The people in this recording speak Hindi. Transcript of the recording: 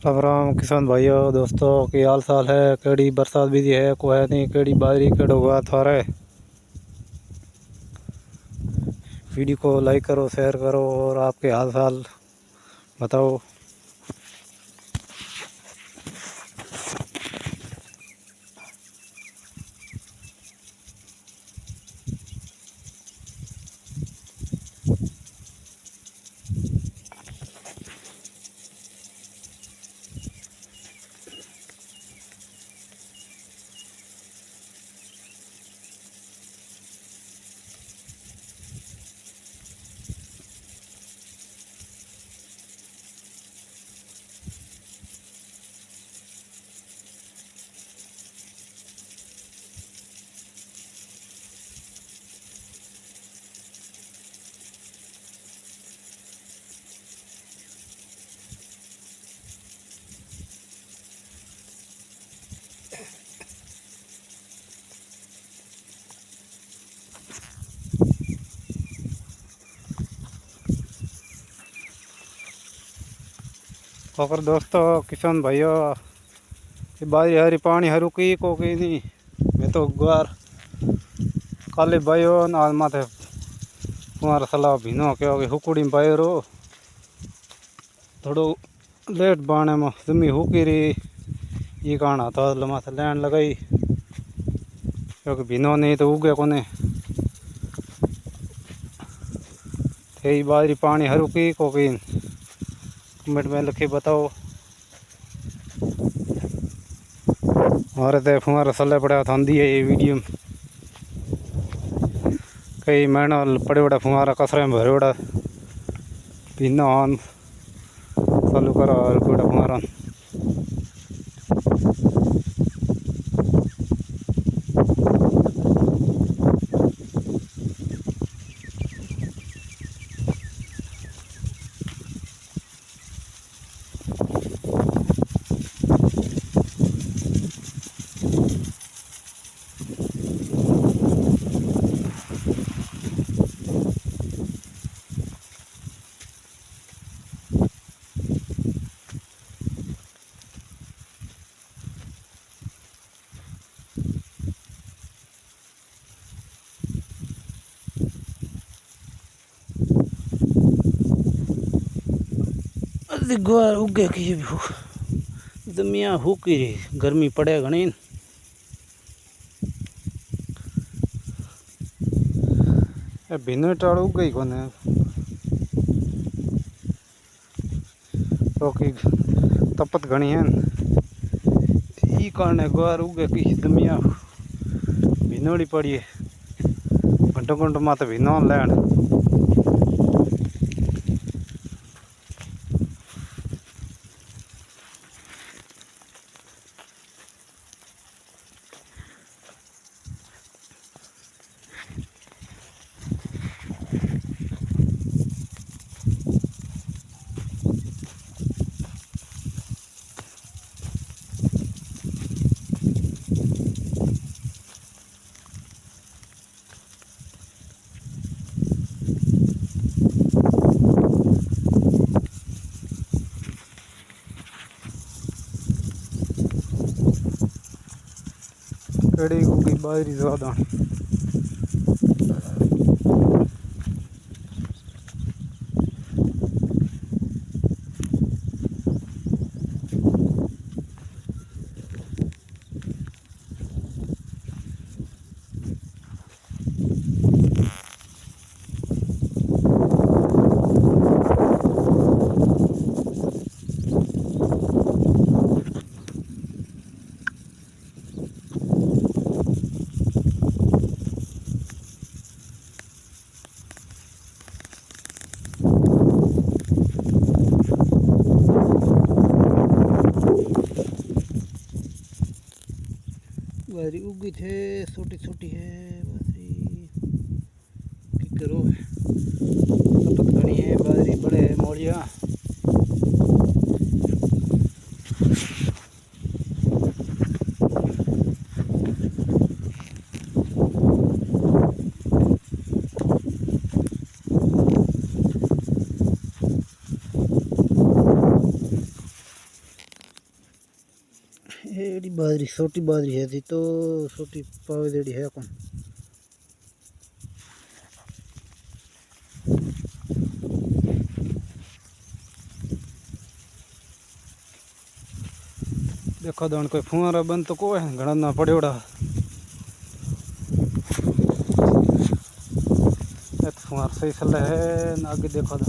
राम राम किसान भाइयों दोस्तों की हाल चाल है। केड़ी बरसात भी है को है नहीं, केड़ी बाजरी केड़ो हुआ थारे। वीडियो को लाइक करो, शेयर करो और आपके हाल चाल बताओ। और दोस्तों किसान भाइयों ये बाजरी हरी पानी हरू की को की नहीं। मैं तो गुआर काले भाइयों आज माथे तुम्हारा सलाह भीनो के हुकुड़ी में पाए रो थोड़ो लेट बाणे में जमी हुकी रही ये कहना था माथे लैंड लगाई क्योंकि भीनो नहीं तो उगे कोने थे बाजरी पानी हरू की को की कमेंट में लिखे बताओ। हमारे तो फुहारा सले पड़ा था है ये वीडियो कई महीना पड़े बड़ा फुहारा कसरे में भरे बड़ा पीना ऑन चालू करा और बड़ा फुहारा गुआर उगे की जमिया हुकी रही गर्मी पड़े घनी भिन्न टाड़ उगे कोने क्योंकि तपत घनी है ई कारण गुआर उगे की जमिया भिनोड़ी पड़ी है घंटों घंटों माते भिनो लैंड कड़ी होगी बाजरी ज़्यादा। बाजरी उगी थे छोटी छोटी है बाजरी की करो तपत घनी है बाजरी बड़े है मोड़िया बाजरी छोटी बाजरी है थी तो छोटी पावे देड़ी है कौन। देखो दोन कोई फुआरा बंद तो को है घना ना पड़ेड़ा फुआर सही चल है ना आगे देखो तो